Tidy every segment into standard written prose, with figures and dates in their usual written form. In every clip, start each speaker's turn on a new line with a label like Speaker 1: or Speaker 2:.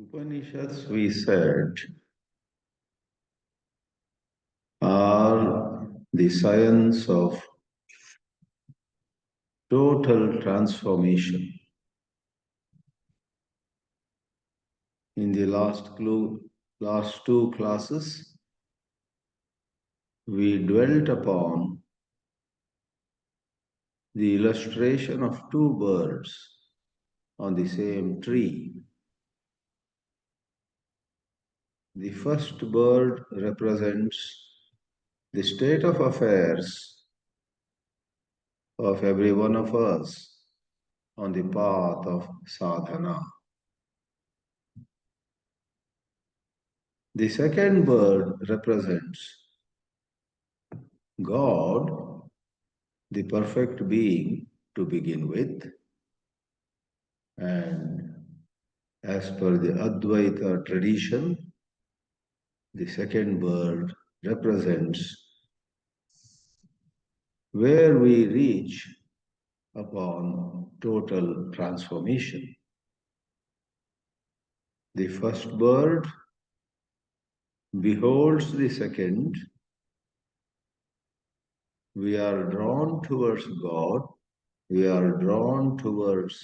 Speaker 1: Upanishads, we said, are the science of total transformation. In the last two classes, we dwelt upon the illustration of two birds on the same tree. The first bird represents the state of affairs of every one of us on the path of sadhana. The second bird represents God, the perfect being to begin with, and as per the Advaita tradition, the second bird represents where we reach upon total transformation. The first bird beholds the second. We are drawn towards God. We are drawn towards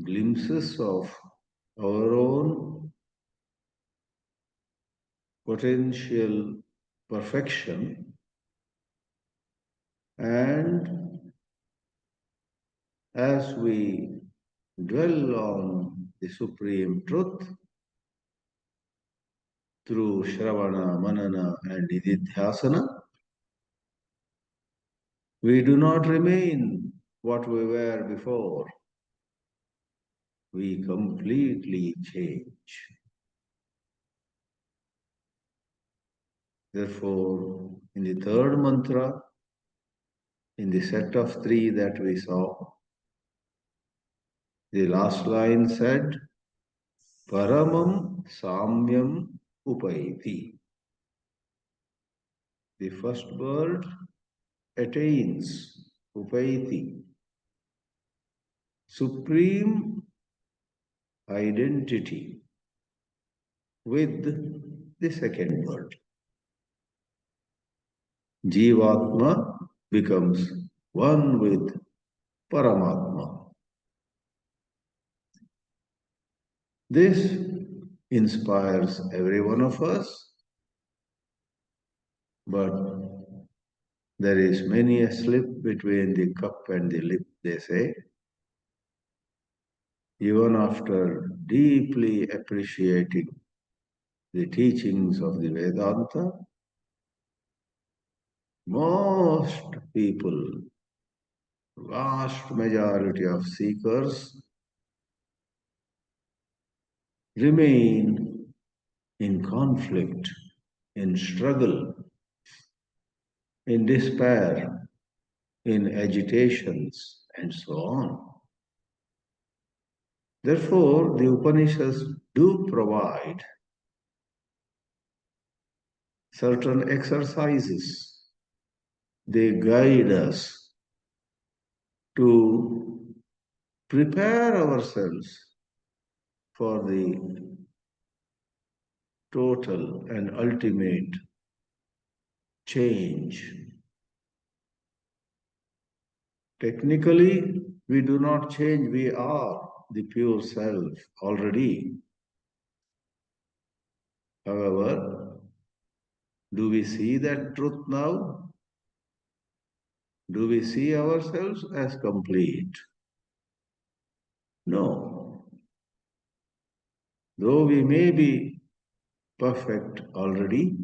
Speaker 1: glimpses of our own potential perfection, and as we dwell on the Supreme Truth through Shravana, Manana, and Nididhyasana, we do not remain what we were before. We completely change. Therefore, in the third mantra, in the set of three that we saw, the last line said, Paramam Samyam Upaiti. The first bird attains Upaiti, supreme identity with the second bird. Jivatma becomes one with Paramatma. This inspires every one of us, but there is many a slip between the cup and the lip, they say. Even after deeply appreciating the teachings of the Vedanta, most people, vast majority of seekers, remain in conflict, in struggle, in despair, in agitations, and so on. Therefore, the Upanishads do provide certain exercises. They guide us to prepare ourselves for the total and ultimate change. Technically, we do not change, we are the pure self already. However, do we see that truth now? Do we see ourselves as complete? No. Though we may be perfect already,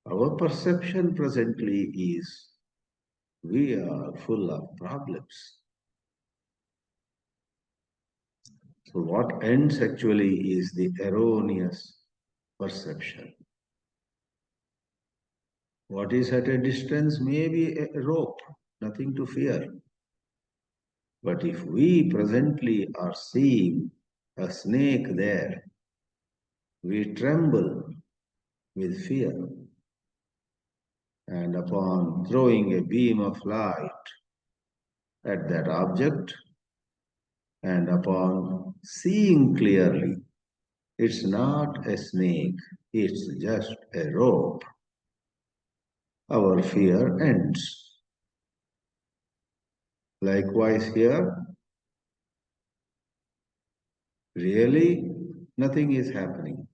Speaker 1: our perception presently is we are full of problems. So what ends actually is the erroneous perception. What is at a distance may be a rope, nothing to fear. But if we presently are seeing a snake there, we tremble with fear. And upon throwing a beam of light at that object, and upon seeing clearly. It's not a snake, it's just a rope. Our fear ends. Likewise, here, really nothing is happening.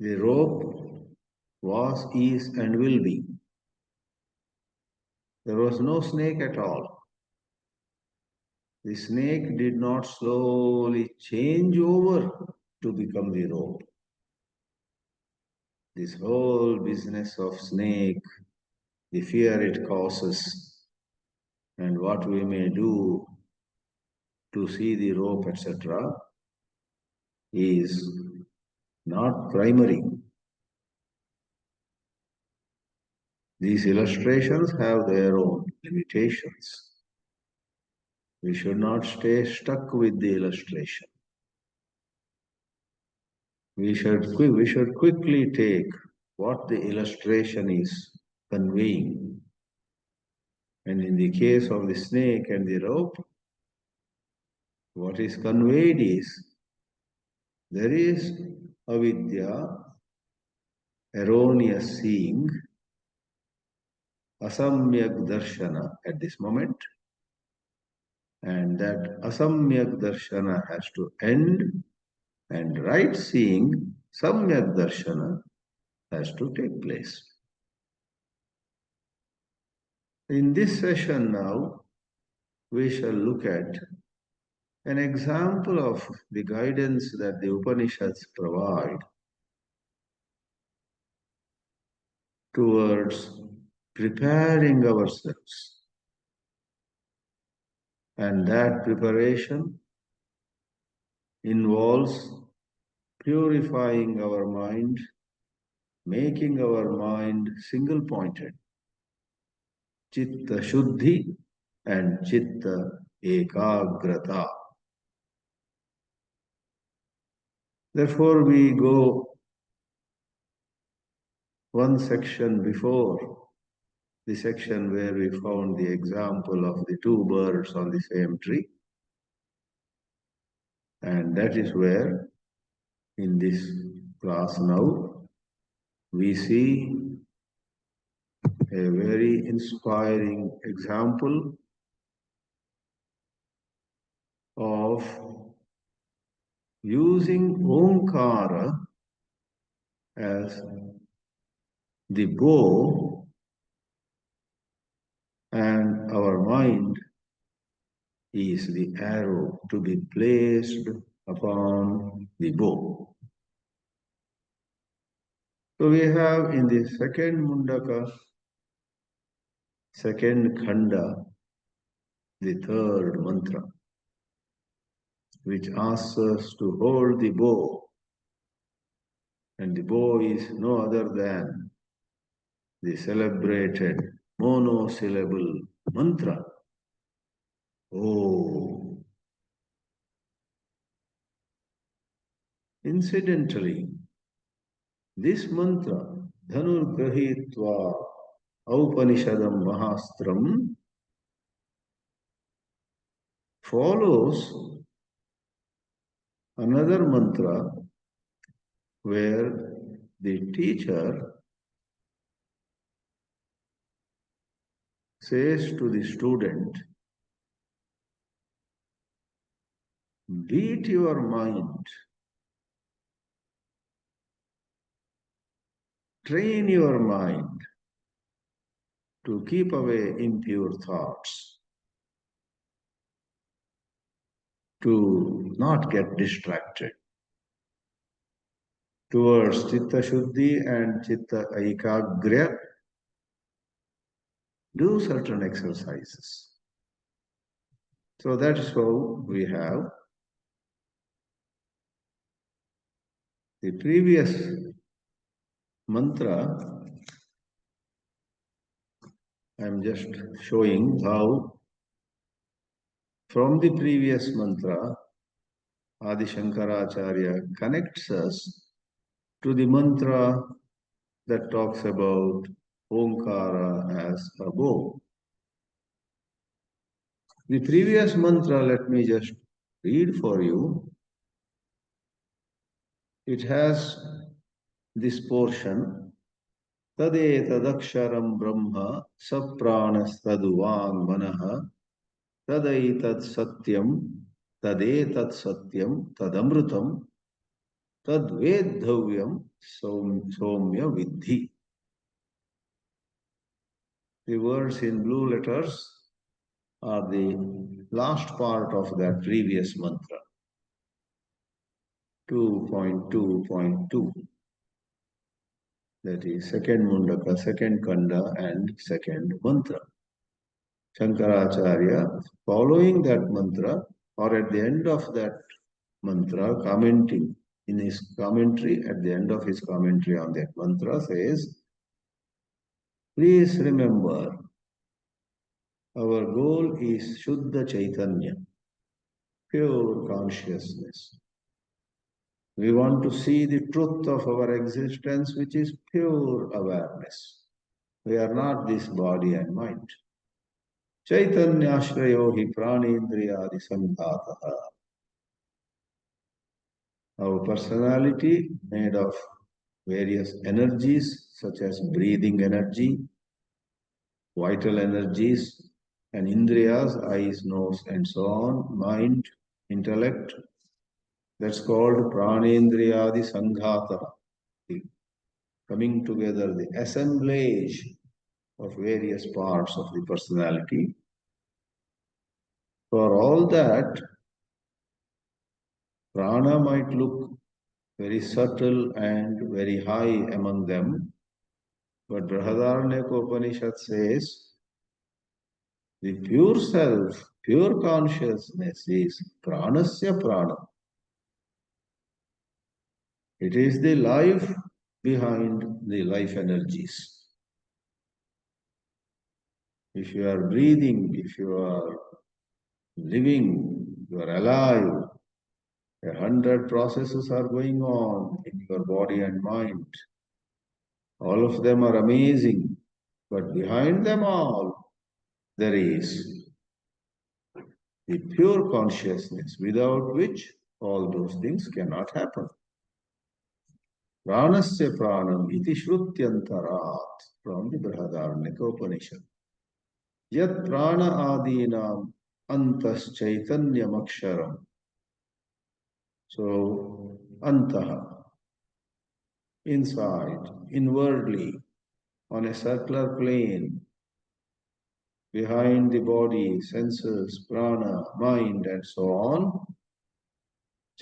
Speaker 1: The rope was, is, and will be. There was no snake at all. The snake did not slowly change over to become the rope. This whole business of snake, the fear it causes, and what we may do to see the rope, etc., is not primary. These illustrations have their own limitations. We should not stay stuck with the illustration. We should quickly take what the illustration is conveying. And in the case of the snake and the rope, what is conveyed is there is avidya, erroneous seeing, asamyak darshana at this moment, and that asamyak darshana has to end, and right seeing, samyak darshana, has to take place. In this session now, we shall look at an example of the guidance that the Upanishads provide towards preparing ourselves. And that preparation involves purifying our mind, making our mind single-pointed, chitta shuddhi and chitta ekagrata. Therefore, we go one section before the section where we found the example of the two birds on the same tree. And that is where, in this class now, we see a very inspiring example of using Omkara as the bow, and our mind is the arrow to be placed upon the bow. So we have in the second Mundaka, second Khanda, the third mantra, which asks us to hold the bow. And the bow is no other than the celebrated monosyllable mantra. Oh. Incidentally, this mantra, Dhanur Grahitva Upanishadam Mahastram, follows another mantra where the teacher says to the student, beat your mind, train your mind to keep away impure thoughts, to not get distracted. Towards Chitta Shuddhi and Chitta Ekagrya, do certain exercises. So that is how we have the previous mantra. I am just showing how from the previous mantra, Adi Shankaracharya connects us to the mantra that talks about Omkara as a bow. The previous mantra, let me just read for you. It has this portion. Tadetadaksharam Brahma sapranastaduvang manaha tadaitad satyam tadetat satyam tadamrutam tadvedhavyam somya vidhi. The words in blue letters are the last part of that previous mantra, 2.2.2. That is second mundaka, second kanda, and second mantra. Shankaracharya, following that mantra, or at the end of that mantra, commenting in his commentary, at the end of his commentary on that mantra, says, please remember, our goal is Shuddha Chaitanya, pure consciousness. We want to see the truth of our existence, which is pure awareness. We are not this body and mind. Chaitanyashrayo hi pranendriyadi samghataha. Our personality made of various energies such as breathing energy, vital energies, and indriyas, eyes, nose, and so on, mind, intellect. That's called pranendriyadi sanghataha. Coming together, the assemblage of various parts of the personality. For all that, prana might look very subtle and very high among them, but Brihadaranyaka Upanishad says the pure self, pure consciousness is pranasya prana. It is the life behind the life energies. If you are breathing, if you are living, you are alive, 100 processes are going on in your body and mind. All of them are amazing, but behind them all, there is the pure consciousness, without which all those things cannot happen. Pranasya pranam iti shrutyantarat, from the Brihadaranyaka Upanishad. Yat prana adinam antas chaitanyam aksharam. So, antaha, inside, inwardly, on a circular plane, behind the body, senses, prana, mind, and so on,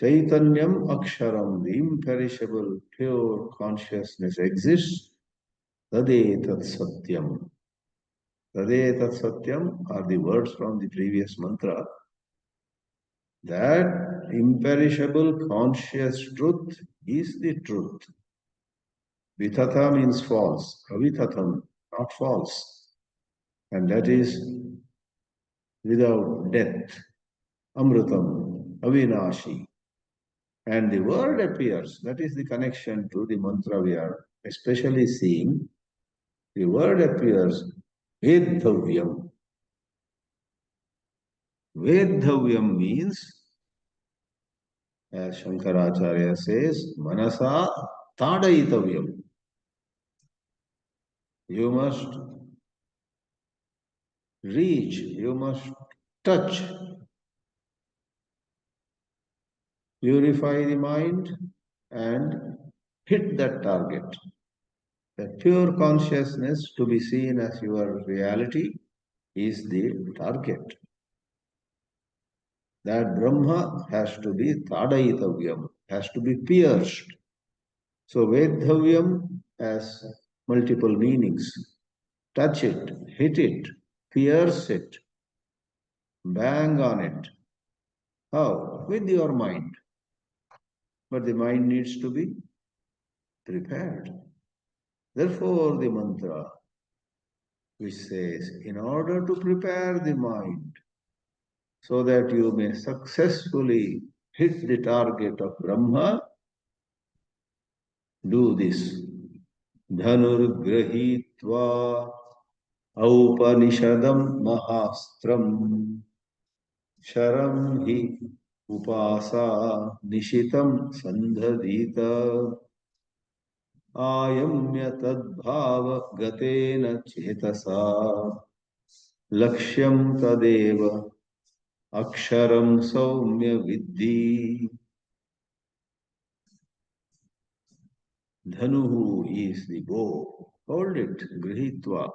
Speaker 1: Chaitanyam Aksharam, the imperishable, pure consciousness exists. Tadetat Satyam. Tadetat Satyam are the words from the previous mantra. That imperishable conscious truth is the truth. Vithatha means false. Avithatham, not false. And that is without death. Amrutam, Avinashi. And the word appears. That is the connection to the mantra we are especially seeing. The word appears, Vedhavyam. Vedhavyam means, as Shankaracharya says, Manasa Tadaitavyam. You must reach, you must touch, purify the mind and hit that target. That pure consciousness to be seen as your reality is the target. That Brahma has to be Tadaitavyam, has to be pierced. So Vedhavyam has multiple meanings. Touch it, hit it, pierce it, bang on it. How? With your mind. But the mind needs to be prepared. Therefore, the mantra which says, in order to prepare the mind so that you may successfully hit the target of Brahma, do this. Dhanurgrahitva Aupanishadam Mahastram Sharam Hi उपासा निशितं सन्धदीत आयम्य तद्भावगतेन चेतसा लक्ष्यं तदेव अक्षरं सौम्य विद्धि Dhanuhu is the bow. Hold it, grihitva.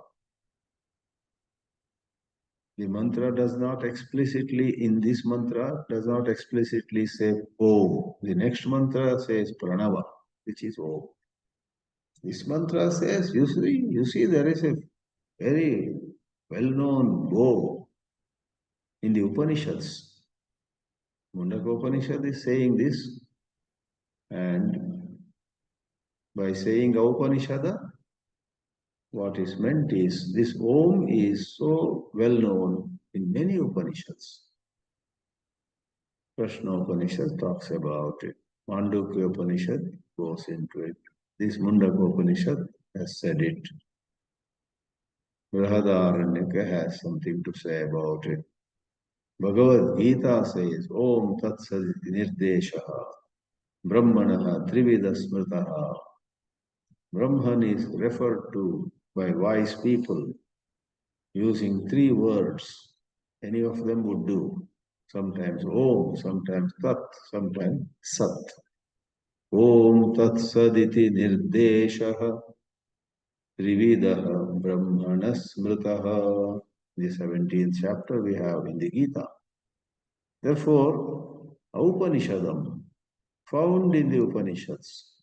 Speaker 1: The mantra does not explicitly, in this mantra, does not explicitly say Om. The next mantra says Pranava, which is Om. This mantra says, you see, there is a very well-known bow in the Upanishads. Mundaka Upanishad is saying this, and by saying Upanishada, what is meant is this Om is so well known in many Upanishads. Prashna Upanishad talks about it. Mandukya Upanishad goes into it. This Mundaka Upanishad has said it. Brihadaranyaka has something to say about it. Bhagavad Gita says, Om Tat Saditi Nirdeshaha Brahmanaha Trivida Smritaha. Brahman is referred to by wise people using three words. Any of them would do. Sometimes Om, sometimes Tat, sometimes Sat. Om Tat Saditi Nirdeshaha Trividaha Brahmana Smritaha. The 17th chapter we have in the Gita. Therefore, Upanishadam, found in the Upanishads.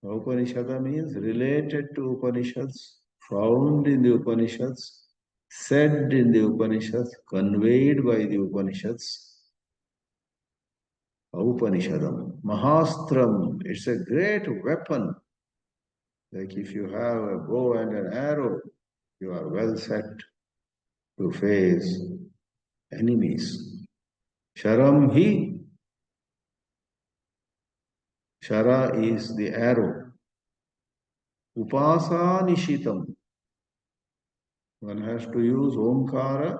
Speaker 1: Upanishada means related to Upanishads, found in the Upanishads, said in the Upanishads, conveyed by the Upanishads. Upanishadam, Mahastram, it's a great weapon. Like if you have a bow and an arrow, you are well set to face enemies. Sharam hi, Shara is the arrow. Upasa nishitam, one has to use Omkara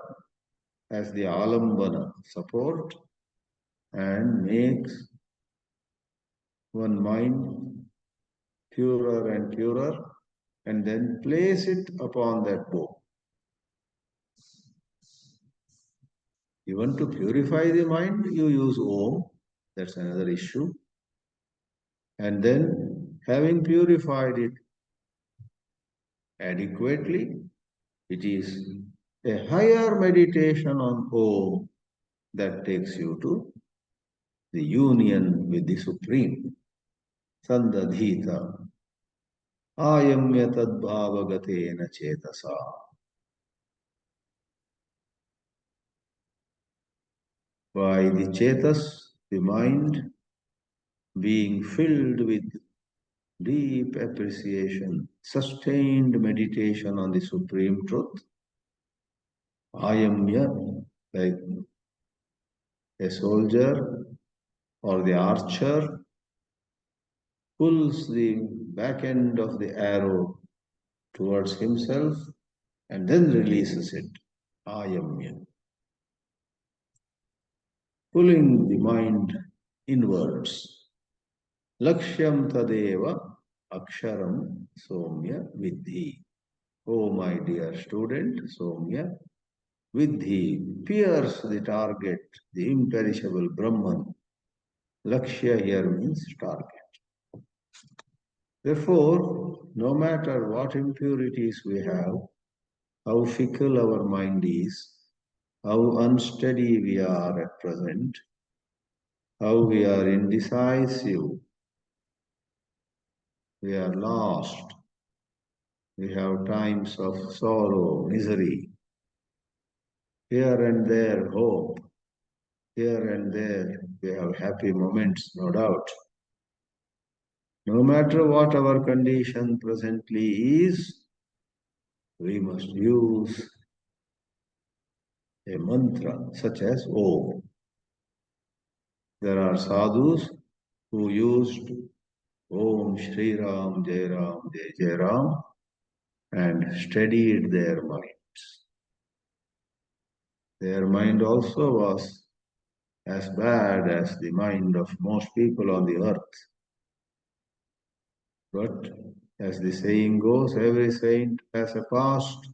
Speaker 1: as the alambana, support, and makes one mind purer and purer, and then place it upon that bow. You want to purify the mind, you use Om, that's another issue. And then, having purified it adequately, it is a higher meditation on Om that takes you to the union with the Supreme. Sandadhita ayamya tadbhavagatena chetasa. By the chetas, the mind, being filled with deep appreciation, sustained meditation on the Supreme Truth, ayamya, like a soldier or the archer, pulls the back end of the arrow towards himself and then releases it. Ayamya. Pulling the mind inwards. Lakshyam tadeva aksharam somya vidhi. Oh, my dear student, somya vidhi, pierce the target, the imperishable Brahman. Lakshya here means target. Therefore, no matter what impurities we have, how fickle our mind is, how unsteady we are at present, how we are indecisive, we are lost, we have times of sorrow, misery, here and there hope, here and there we have happy moments, no doubt. No matter what our condition presently is, we must use a mantra such as Om. There are sadhus who used Om Shri Ram Jai Ram Jai Jai Ram and steadied their minds. Their mind also was as bad as the mind of most people on the earth. But as the saying goes, every saint has a past,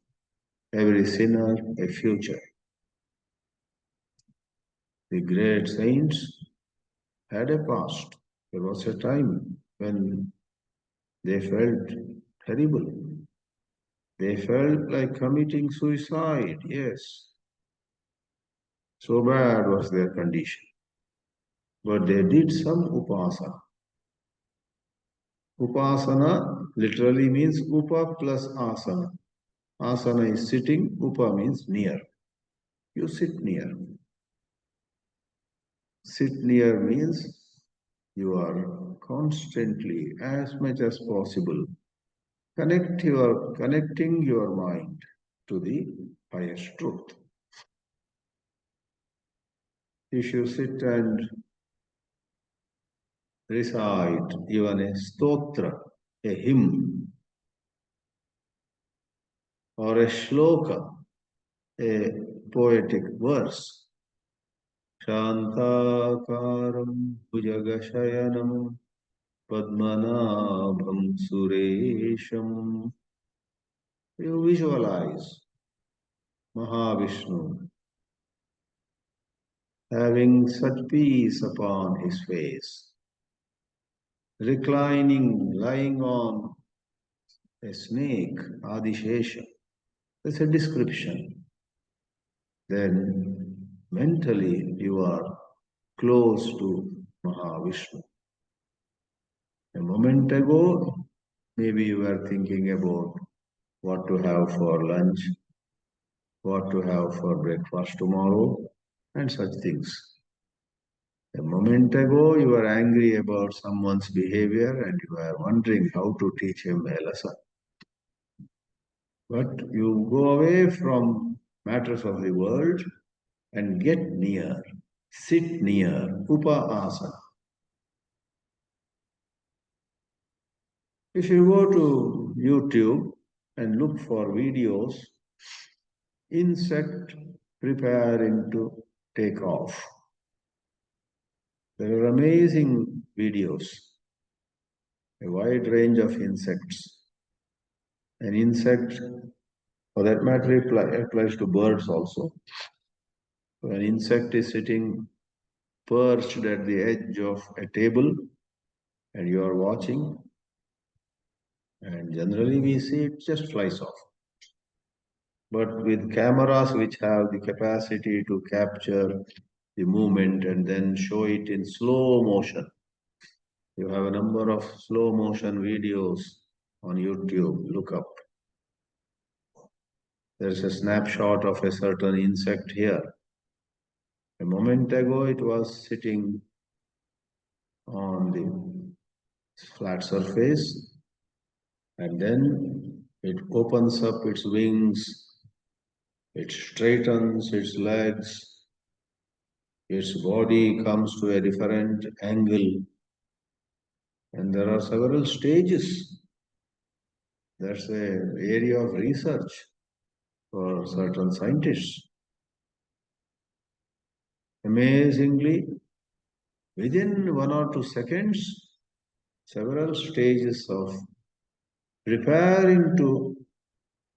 Speaker 1: every sinner a future. The great saints had a past. There was a time when they felt terrible. They felt like committing suicide, yes. So bad was their condition. But they did some upasana. Upasana literally means upa plus asana. Asana is sitting, upa means near. You sit near. Sit near means you are constantly, as much as possible, connecting your mind to the highest truth. If you sit and recite even a stotra, a hymn, or a shloka, a poetic verse, Shantakaram Bhujagashayanam Padmanabham Suresham. You visualize Mahavishnu having such peace upon his face, reclining, lying on a snake, Adishesha. That's a description. Then mentally you are close to Mahavishnu. A moment ago, maybe you were thinking about what to have for lunch, what to have for breakfast tomorrow, and such things. A moment ago, you were angry about someone's behavior and you were wondering how to teach him a lesson. But you go away from matters of the world and get near, sit near, upa-asana. If you go to YouTube and look for videos, insect preparing to take off. There are amazing videos, a wide range of insects. An insect, for that matter, applies to birds also. So an insect is sitting perched at the edge of a table and you are watching, and generally we see it just flies off. But with cameras which have the capacity to capture the movement and then show it in slow motion, you have a number of slow motion videos on YouTube. Look up. There's a snapshot of a certain insect here. A moment ago, it was sitting on the flat surface, and then it opens up its wings, it straightens its legs, its body comes to a different angle, and there are several stages. That's an area of research for certain scientists. Amazingly, within 1 or 2 seconds, several stages of preparing to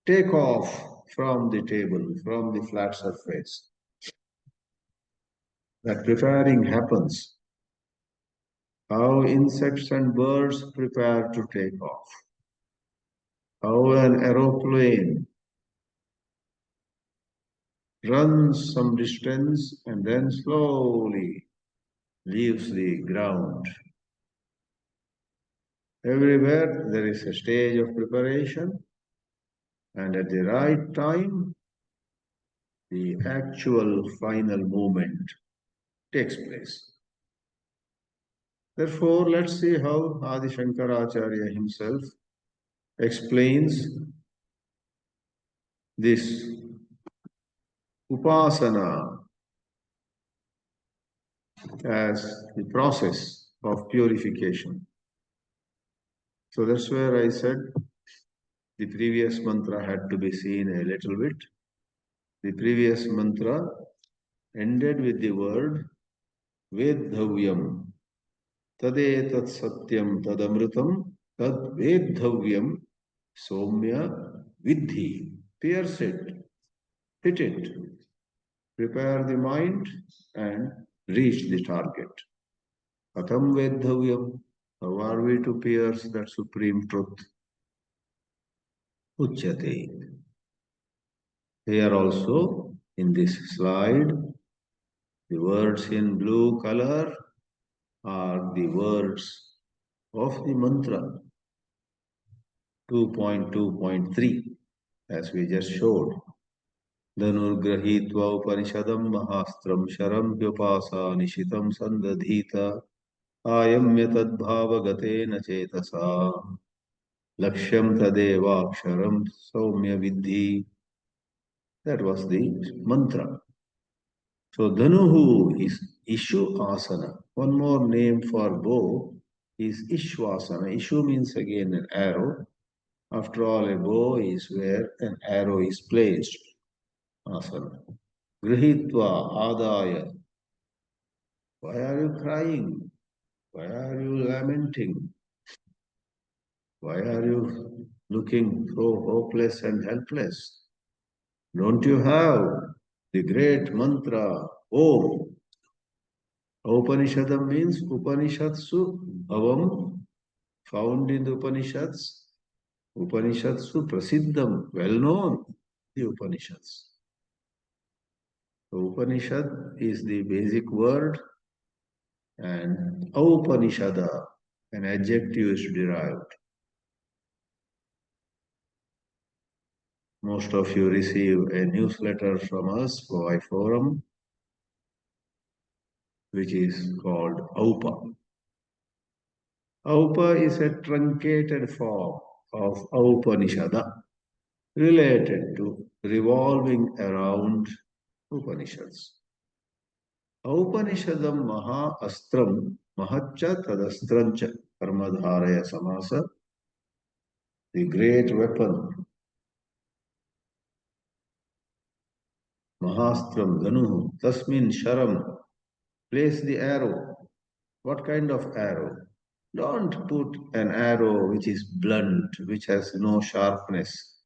Speaker 1: take off from the table, from the flat surface. That preparing happens. How insects and birds prepare to take off. How an aeroplane runs some distance and then slowly leaves the ground. Everywhere there is a stage of preparation, and at the right time, the actual final movement takes place. Therefore, let's see how Adi Shankaracharya himself explains this upasana as the process of purification. So that's where I said the previous mantra had to be seen a little bit. The previous mantra ended with the word Vedhavyam. Tadetat satyam tadamritam tad vedhavyam somya vidhi. Pierce it, hit it, prepare the mind and reach the target. Katham vedhavyam. How are we to pierce that supreme truth? Uchyate. Here also, in this slide, the words in blue color are the words of the mantra 2.2.3, as we just showed. धनुर्गृहीत्वा उपनिषदं महास्त्रं शरं निशितं सन्दधीत आयम्य तद्भावगतेन चेतसा लक्ष्यं तदेवाक्षरं सौम्य विद्धि. That was the mantra. So Dhanuhu is Ishu Asana. One more name for bow is Ishvasana. Ishu means again an arrow. After all, a bow is where an arrow is placed. Asana. Grihitva Adaya. Why are you crying? Why are you lamenting? Why are you looking so hopeless and helpless? Don't you have the great mantra Om? Upanishadam means Upanishadsu Bhavam, found in the Upanishads. Upanishadsu Prasiddham, well known, the Upanishads. So Upanishad is the basic word, and Upanishada, an adjective, is derived. Most of you receive a newsletter from us by forum, which is called Aupa. Aupa is a truncated form of Upanishada, related to revolving around Upanishads. Upanishadam Maha Astram Mahacha Tadastrancha Karmadharaya Samasa, the great weapon, Mahastram Dhanuhu, Tasmin Sharam, place the arrow. What kind of arrow? Don't put an arrow which is blunt, which has no sharpness,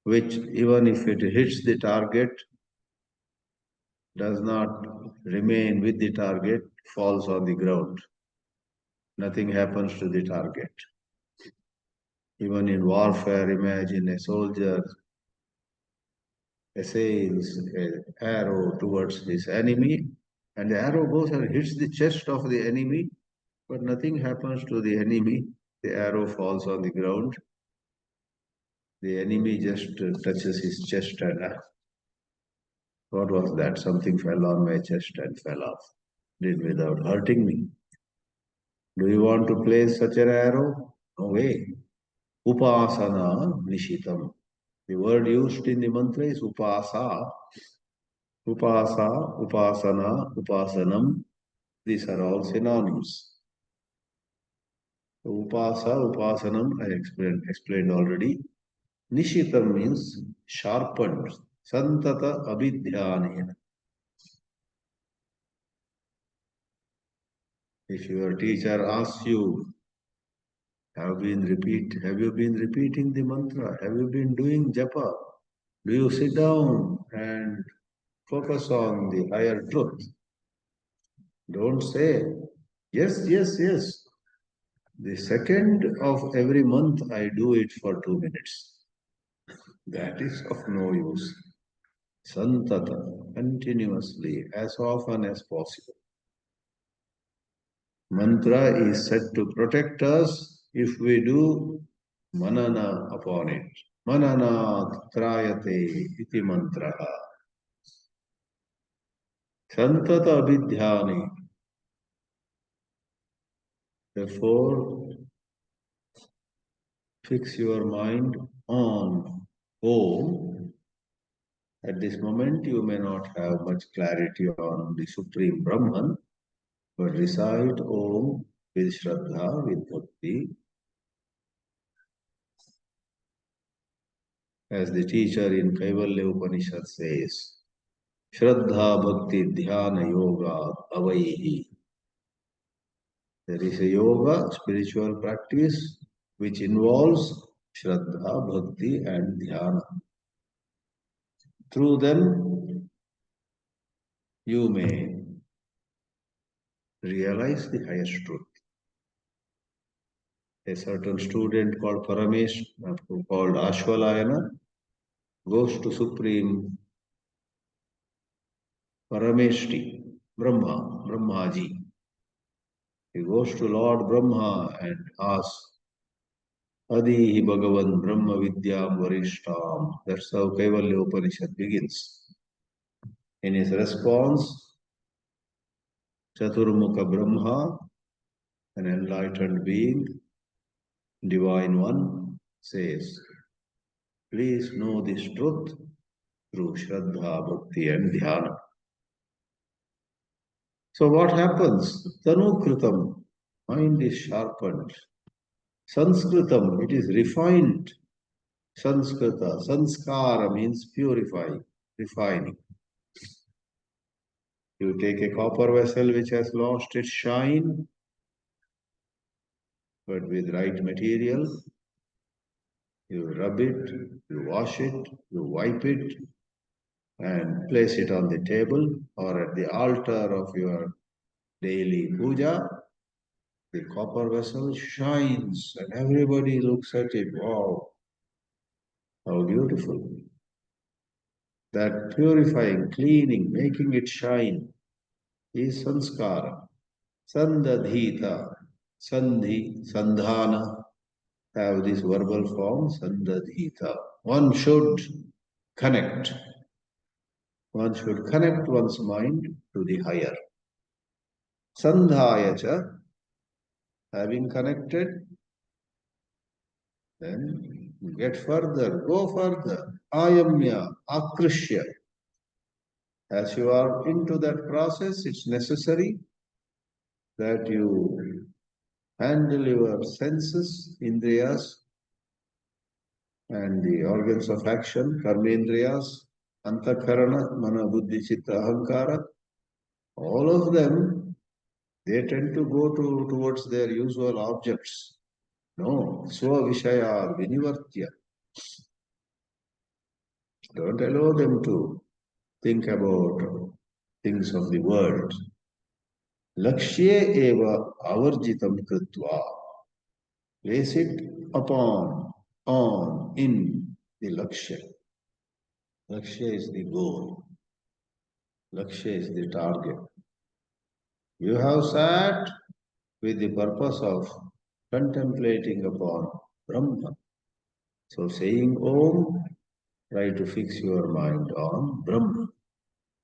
Speaker 1: which even if it hits the target, does not remain with the target, falls on the ground. Nothing happens to the target. Even in warfare, imagine a soldier assails an arrow towards his enemy, and the arrow goes and hits the chest of the enemy, but nothing happens to the enemy. The arrow falls on the ground. The enemy just touches his chest and what was that? Something fell on my chest and fell off. Did without hurting me. Do you want to place such an arrow? No way. Upasana nishitam. The word used in the mantra is upasa. Upasa, upasana, upasanam. These are all synonyms. Upasa, upasanam, I explained already. Nishitam means sharpened. Santata abhidhyanena. If your teacher asks you, have you been repeating the mantra? Have you been doing japa? Do you sit down and focus on the higher truth? Don't say, yes, yes, yes. The second of every month I do it for 2 minutes. That is of no use. Santata, continuously, as often as possible. Mantra is said to protect us if we do manana upon it. Mananat trayate iti mantraha. Santata abhidhyani. Therefore, fix your mind on Om. At this moment, you may not have much clarity on the Supreme Brahman, but recite Om with Shraddha, with Bhakti, as the teacher in Kaivalya Upanishad says. Shraddha Bhakti Dhyana Yoga Avaihi. There is a yoga, spiritual practice, which involves Shraddha, Bhakti, and Dhyana. Through them, you may realize the highest truth. A certain student called called Ashwalayana, goes to Supreme Parameshti, Brahmaji. He goes to Lord Brahma and asks, Adihi Bhagavan Brahma Vidyam Varishtam. That's how Kaivalya Upanishad begins. In his response, Chaturmukha Brahma, an enlightened being, Divine One, says, please know this truth through Shraddha, Bhakti and Dhyana. So what happens? Tanukritam, mind is sharpened. Sanskritam, it is refined. Sanskrita, sanskara means purifying, refining. You take a copper vessel which has lost its shine, but with right material, you rub it, you wash it, you wipe it, and place it on the table or at the altar of your daily puja. The copper vessel shines and everybody looks at it. Wow, how beautiful. That purifying, cleaning, making it shine is sanskara. Sandadhita, sandhi, sandhana have this verbal form, sandadhita. One should connect. One should connect one's mind to the higher. Sandhayacha, having connected, then get further, go further. Ayamya, akrishya. As you are into that process, it's necessary that you handle your senses, indriyas, and the organs of action, karmendriyas, antakarana, mana, buddhi, chitta, ahankara. All of them, they tend to go towards their usual objects. No, svavishaya vinivartya. Don't allow them to think about things of the world. Lakshye eva avarjitam kritva. Place it in the lakshya. Lakshya is the goal. Lakshya is the target. You have sat with the purpose of contemplating upon Brahma. So saying Om, try to fix your mind on Brahma.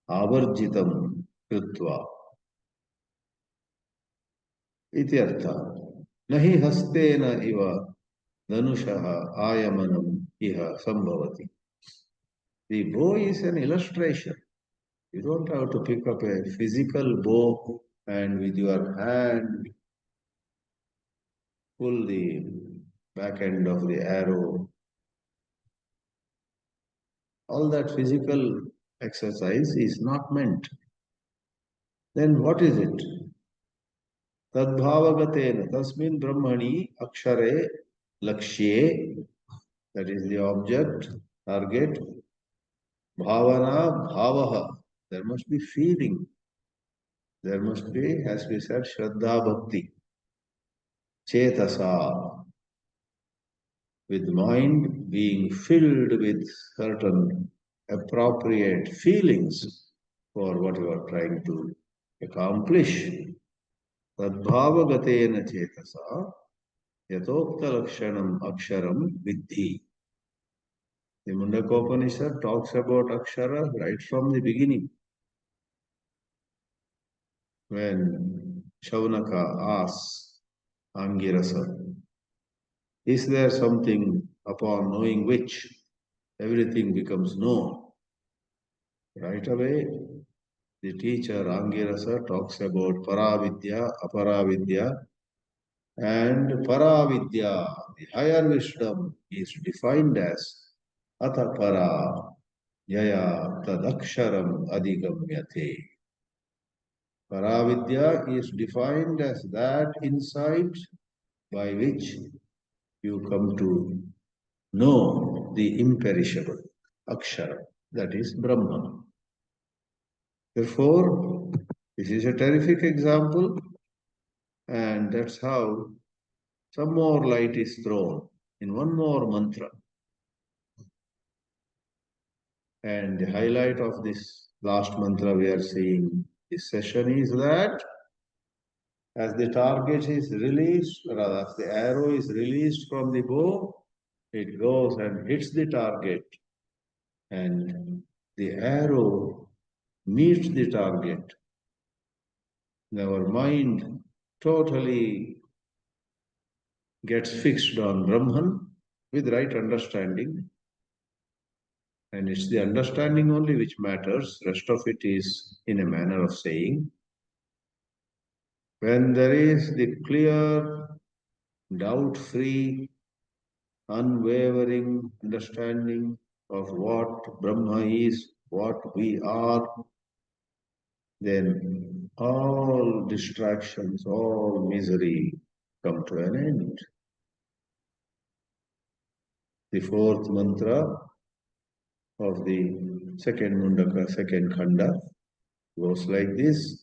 Speaker 1: Avarjitam kritva. Ityartha. Nahi hastena iva danushaha ayamanam iha sambhavati. The bow is an illustration. You don't have to pick up a physical bow and with your hand pull the back end of the arrow. All that physical exercise is not meant. Then what is it? Tadbhavagatena tasmin brahmani akshare lakshye, that is the object, target. Bhavana bhavaha, there must be feeling. There must be, as we said, Shraddha Bhakti. Chetasa, with mind being filled with certain appropriate feelings for what you are trying to accomplish. Tadbhavagatena chetasa yatokta lakshanam aksharam vidhi. The Mundakopanishad talks about akshara right from the beginning. When Shaunaka asks Angirasa, is there something upon knowing which everything becomes known? Right away, the teacher Angirasa talks about Paravidya, Aparavidya, and Paravidya, the higher wisdom, is defined as Atapara. Yaya tadaksharam adigamyate. Paravidya is defined as that insight by which you come to know the imperishable, Akshara, that is Brahma. Therefore, this is a terrific example, and that's how some more light is thrown in one more mantra. And the highlight of this last mantra we are seeing this session is that as the target is released, rather, as the arrow is released from the bow, it goes and hits the target, and the arrow meets the target. Our mind totally gets fixed on Brahman with right understanding, and it's the understanding only which matters. Rest of it is in a manner of saying. When there is the clear, doubt-free, unwavering understanding of what Brahma is, what we are, then all distractions, all misery come to an end. The fourth mantra of the second Mundaka, second Khanda, goes like this.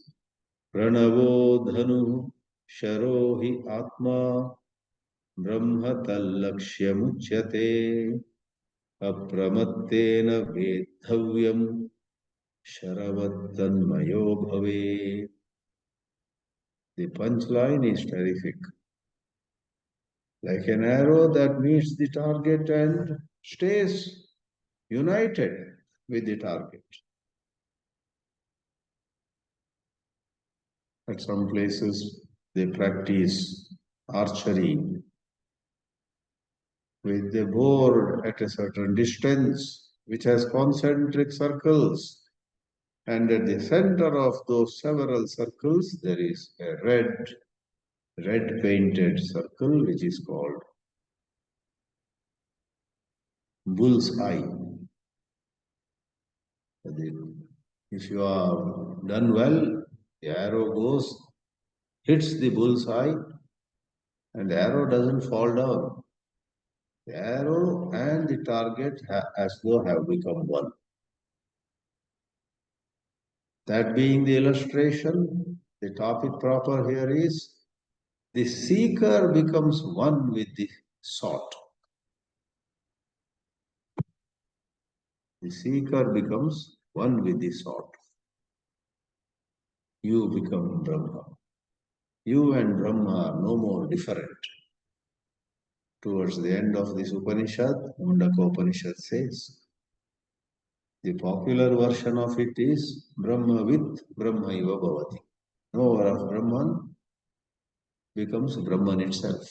Speaker 1: Pranavo dhanu sharo hi atma brahma tallakshyamuchyate apramattena vedhavyam sharavattanmayo bhave. The punchline is terrific. Like an arrow that meets the target and stays united with the target. At some places, they practice archery with the board at a certain distance, which has concentric circles. And at the center of those several circles, there is a red painted circle, which is called bull's eye. If you are done well, the arrow goes, hits the bull's eye, and the arrow doesn't fall down. The arrow and the target as though have become one. That being the illustration, the topic proper here is the seeker becomes one with the sought. The seeker becomes one with the sought. You become Brahma. You and Brahma are no more different. Towards the end of this Upanishad, Mundaka Upanishad says, the popular version of it is Brahma with Brahmaiva Bhavati. Knower of Brahman becomes Brahman itself.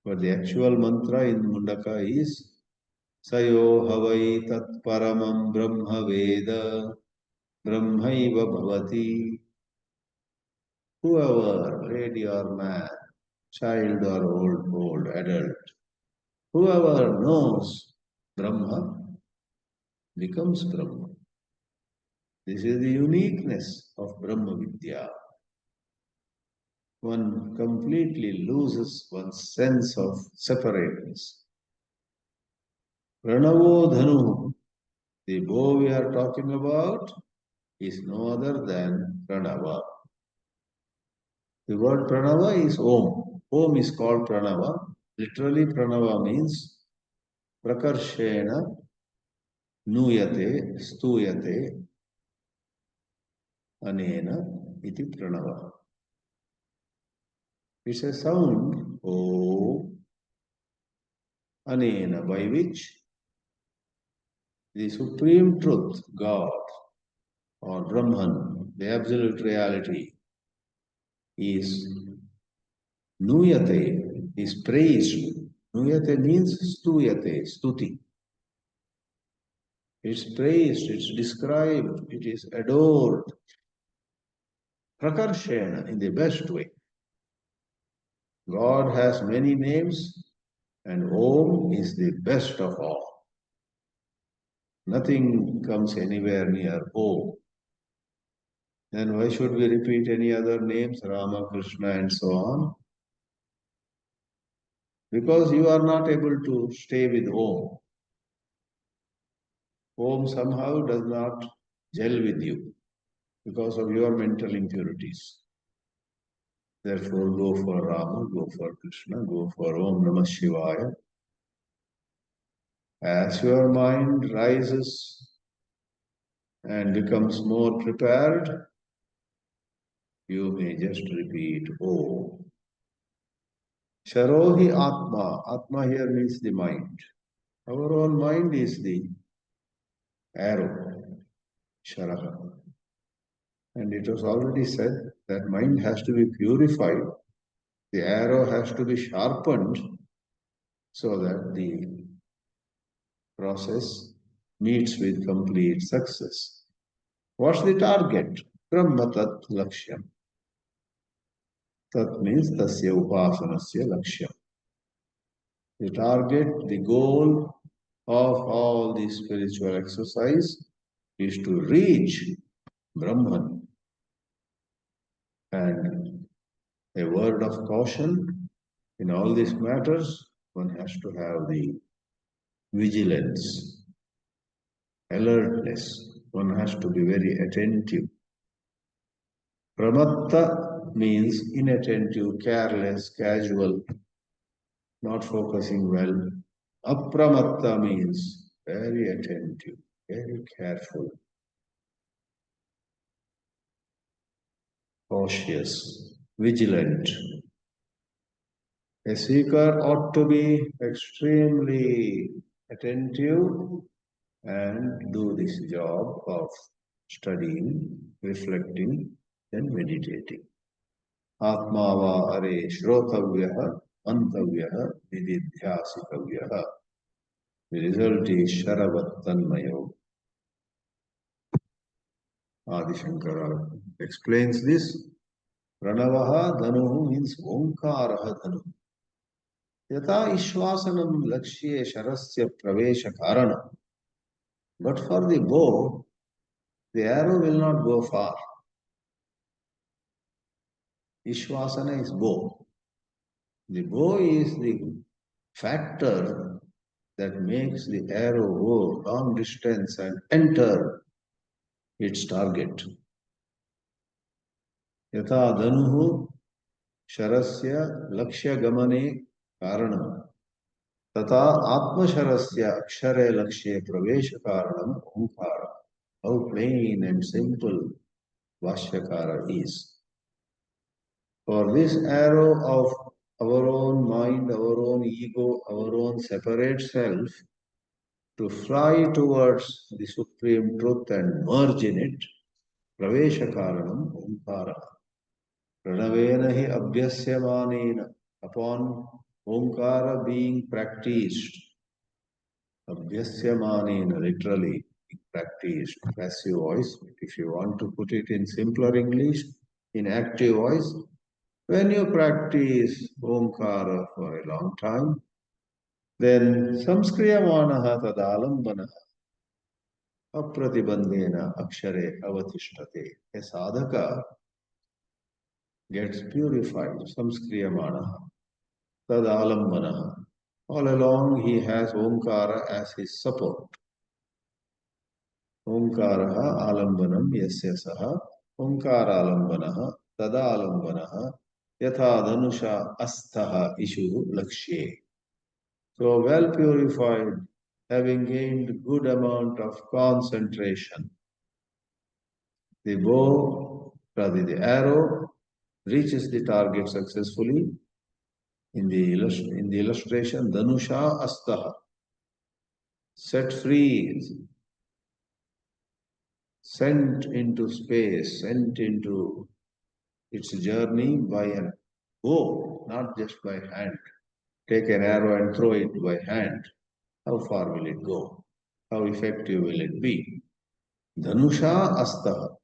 Speaker 1: But the actual mantra in Mundaka is Sayo Havai Tat Paramam Brahma Veda Brahmaiva Bhavati. Whoever, lady or man, child or old adult, whoever knows Brahma becomes Brahma. This is the uniqueness of Brahma Vidya. One completely loses one's sense of separateness. Pranavo Dhanu, the bow we are talking about, is no other than Pranava. The word Pranava is Om. Om is called Pranava. Literally, Pranava means Prakarshena Nuyate Stuyate Anena iti Pranava. It's a sound O Anena, by which the Supreme Truth, God or Brahman, the absolute reality, is Nuyate, is praised. Nuyate means Stuyate, Stuti. It's praised, it's described, it is adored. Prakarshena, in the best way. God has many names, and Om is the best of all. Nothing comes anywhere near Om. Then why should we repeat any other names, Rama, Krishna, and so on? Because you are not able to stay with Om. Om somehow does not gel with you because of your mental impurities. Therefore, go for Rama, go for Krishna, go for Om Namah Shivaya. As your mind rises and becomes more prepared, you may just repeat Om. Sharohi Atma. Atma here means the mind. Our own mind is the arrow, Sharaha. And it was already said that mind has to be purified. The arrow has to be sharpened so that the process meets with complete success. What's the target? Brahma Tat Lakshyam. Tat means Tasya Upasanasya Lakshyam. The target, the goal of all the spiritual exercise is to reach Brahman. And a word of caution in all these matters, one has to have the vigilance, alertness. One has to be very attentive. Pramatta means inattentive, careless, casual, not focusing well. Apramatta means very attentive, very careful, cautious, vigilant. A seeker ought to be extremely attentive and do this job of studying, reflecting, and meditating. Atmava are shrotavyaha, mantavyaha, vididhyasitavyaha. The result is Sharavattanmayo. Adi Shankara explains this. Pranavaha dhanuhu means Omkaraha dhanu. Yata Ishwasanam Lakshye Sharasya Pravesha Karana. But for the bow, the arrow will not go far. Ishwasana is bow. The bow is the factor that makes the arrow go long distance and enter its target. Yata dhanuhu sharasya lakshya gamane karanam. Tata atmasharasya akshare lakshya pravesha karanam omkara. How plain and simple Vashyakara is. For this arrow of our own mind, our own ego, our own separate self to fly towards the supreme truth and merge in it, pravesha karanam omkara. Pranavena hi abhyasyamanena. Upon omkara being practiced, abhyasyamanena literally practiced, passive voice. If you want to put it in simpler English, in active voice, when you practice omkara for a long time, then samskriyamanaha tadalambanaha apratibandhena akshare avatishtate. A sadhaka gets purified, samskriyamanaha tadalambanaha. All along he has omkara as his support. Omkaraha alambanam yasya saha omkaralambanaha tadalambanaha yatha dhanusha astaha ishu lakshye. So well purified, having gained good amount of concentration, the bow, rather the arrow, reaches the target successfully. In the illustration, Dhanusha Astaha, set free, sent into space, sent into its journey by a bow, not just by hand. Take an arrow and throw it by hand. How far will it go? How effective will it be? Dhanusha Astaha,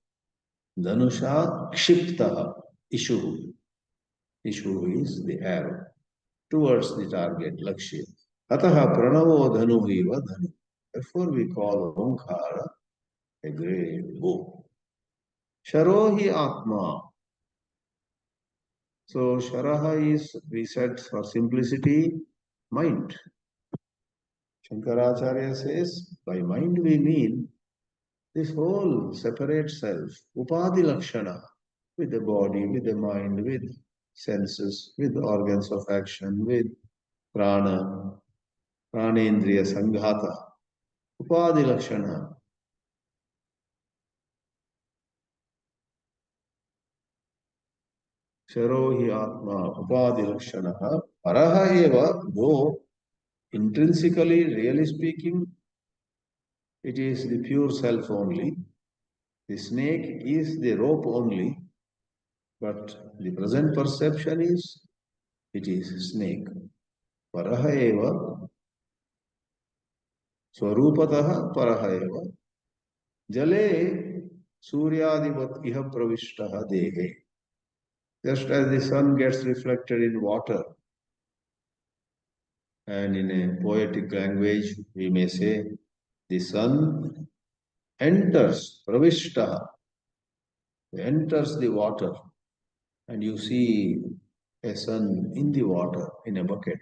Speaker 1: Dhanusha Kshiptaha, Ishu. Ishu is the arrow towards the target, Lakshya. Ataha pranavo dhanu iva dhanu. Therefore, we call Omkara a great book. Sharohi Atma. So, Sharaha is, we said for simplicity, mind. Shankaracharya says, by mind we mean this whole separate self, Upadi Lakshana, with the body, with the mind, with senses, with organs of action, with prana, pranendriya sanghata, Upadi Lakshana. Sharohi Atma, Upadi Lakshana, Paraha Eva, though intrinsically, really speaking, it is the pure self only. The snake is the rope only, but the present perception is it is snake. Paraha eva, swarupataha paraha eva, jale suryadivat iha pravishtaha dehe. Just as the sun gets reflected in water, and in a poetic language, we may say, the sun enters, pravishtaha, enters the water, and you see a sun in the water in a bucket.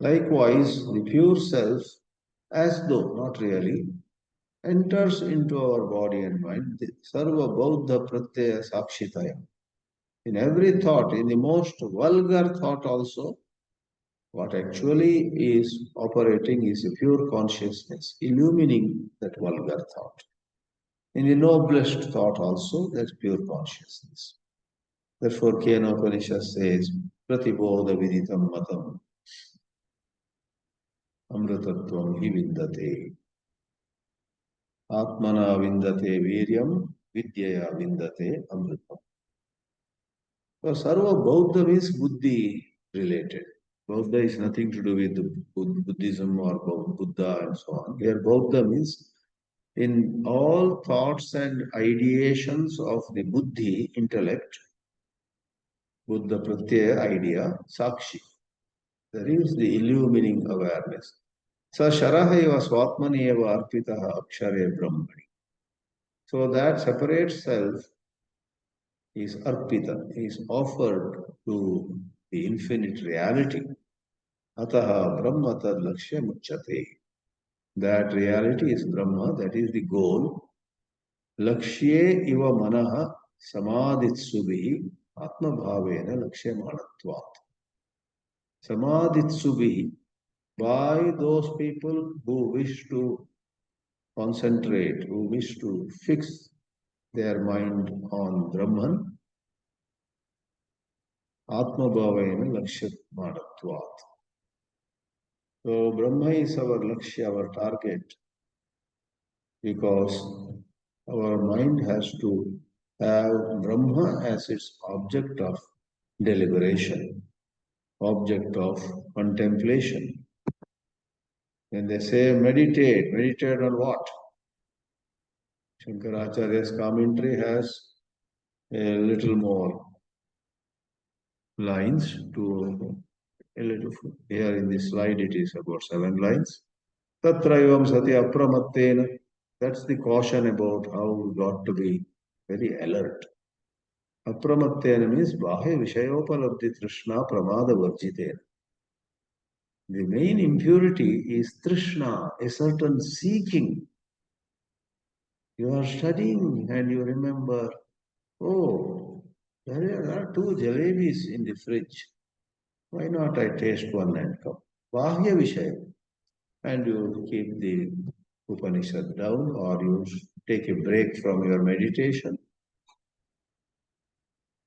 Speaker 1: Likewise, the pure self, as though not really, enters into our body and mind. The Sarva Bauddha Pratyaya Sakshitaya. In every thought, in the most vulgar thought also, what actually is operating is a pure consciousness, illumining that vulgar thought. In the noblest thought also, that's pure consciousness. Therefore, Kena Upanishad says, Pratibodha Viditam Matam Amritatvam hi vindate. Atmana vindate viryam vidyaya vindate amritam. So Sarva Bauddha means Buddhi related. Bauddha is nothing to do with Buddhism or Buddha and so on. Here Bauddha means in all thoughts and ideations of the Buddhi intellect, Buddha Pratyaya idea, Sakshi. There is the illumining awareness. Sa Sharaha eva Swatmani eva Arpitaha Akshare Brahmani. So that separate self is arpita, is offered to the infinite reality. Ataha Brahma tad lakshya muchyate. That reality is Brahma, that is the goal. Lakshye iva manaha samadhitsubhi atma bhavena lakshya manatvat. Samadhitsubhi, by those people who wish to concentrate, who wish to fix their mind on Brahman, Atma Bhavena Lakshya Madatvat. So Brahma is our Lakshya, our target, because our mind has to have Brahma as its object of deliberation, object of contemplation. When they say meditate, meditate on what? Shankaracharya's commentary has a little more lines to a little here in this slide it is about 7 lines. Tatraivam sati apramattena. That's the caution about how we got to be very alert. Apramattena means bahya vishayopalabdhi trishna pramada varjitena. The main impurity is trishna, a certain seeking. You are studying and you remember, oh, there are 2 jalebis in the fridge. Why not I taste one and come? Bahya Vishaya. And you keep the Upanishad down or you take a break from your meditation.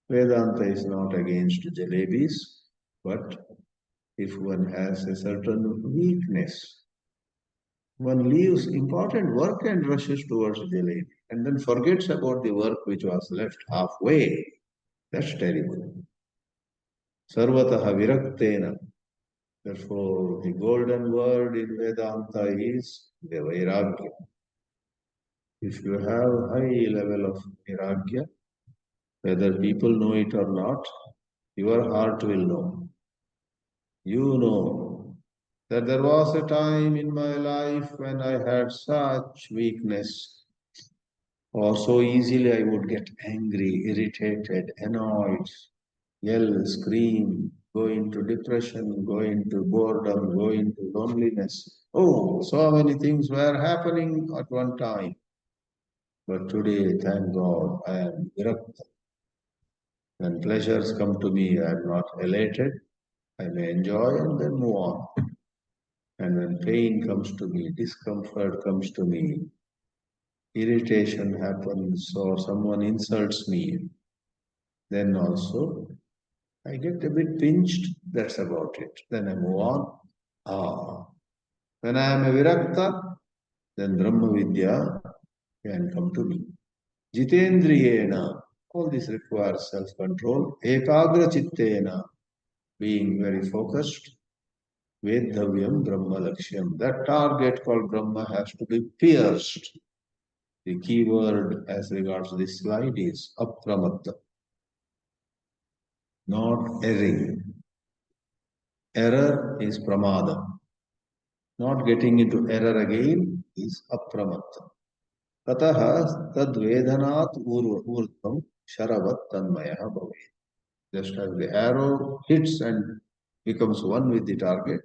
Speaker 1: Vedanta is not against jalebis, but if one has a certain weakness, one leaves important work and rushes towards jalebi and then forgets about the work which was left halfway. That's terrible. Sarvataha viraktena. Therefore, the golden word in Vedanta is the Vairagya. If you have high level of Vairagya, whether people know it or not, your heart will know. You know that there was a time in my life when I had such weakness, or so easily I would get angry, irritated, annoyed, yell, scream, go into depression, go into boredom, go into loneliness. Oh, so many things were happening at one time. But today, thank God, I am virakta. When pleasures come to me, I am not elated. I may enjoy and then move on. And when pain comes to me, discomfort comes to me, irritation happens, or someone insults me, then also I get a bit pinched. That's about it. Then I move on. Ah, when I am a virakta, then Brahma Vidya can come to me. Jitendriyena, all this requires self-control. Ekagra chittena, being very focused. Vedavyam Brahma Lakshyam. That target called Brahma has to be pierced. The key word as regards this slide is apramatta, not erring. Error is pramada. Not getting into error again is apramatta. Tataha tadvedanat urdhvam sharavat tanmaya bhavet. Just as the arrow hits and becomes one with the target,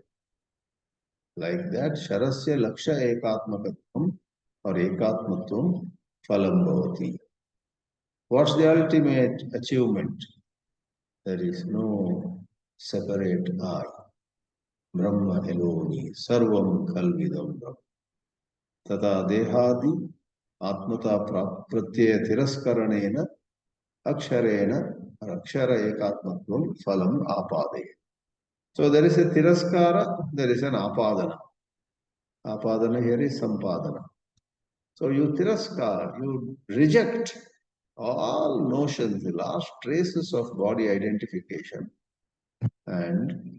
Speaker 1: like that, sharasya laksha ekatmakatvam or ekatmatvam phalam bhavati. What's the ultimate achievement? There is no separate I. Brahma alone is sarvam kalvidam Brahma. तथा देहादि आत्मता प्रत्यय तिरस्करणेन अक्षरेण अक्षर एकात्मत्वं फलम आपादे. So there is a tiraskara, there is an apadana. Apadana here is sampadana. So you tiraskara, you reject all notions, the last traces of body identification, and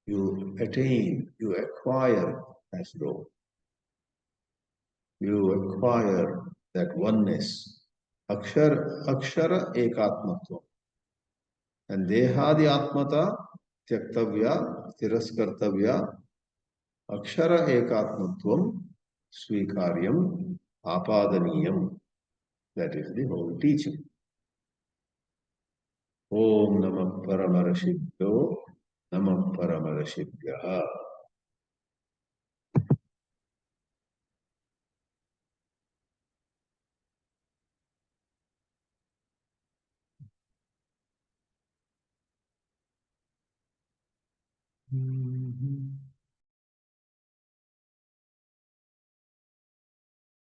Speaker 1: you attain, you acquire as though. You acquire that oneness. Akshara ekatmatva. And dehadi atmata tyaktavya, tiraskartavya, akshara ekatmatvam swikaryam apadaniyam. That is the whole teaching. Om Namah Paramarashibhyo Namah Paramarashibhyaha.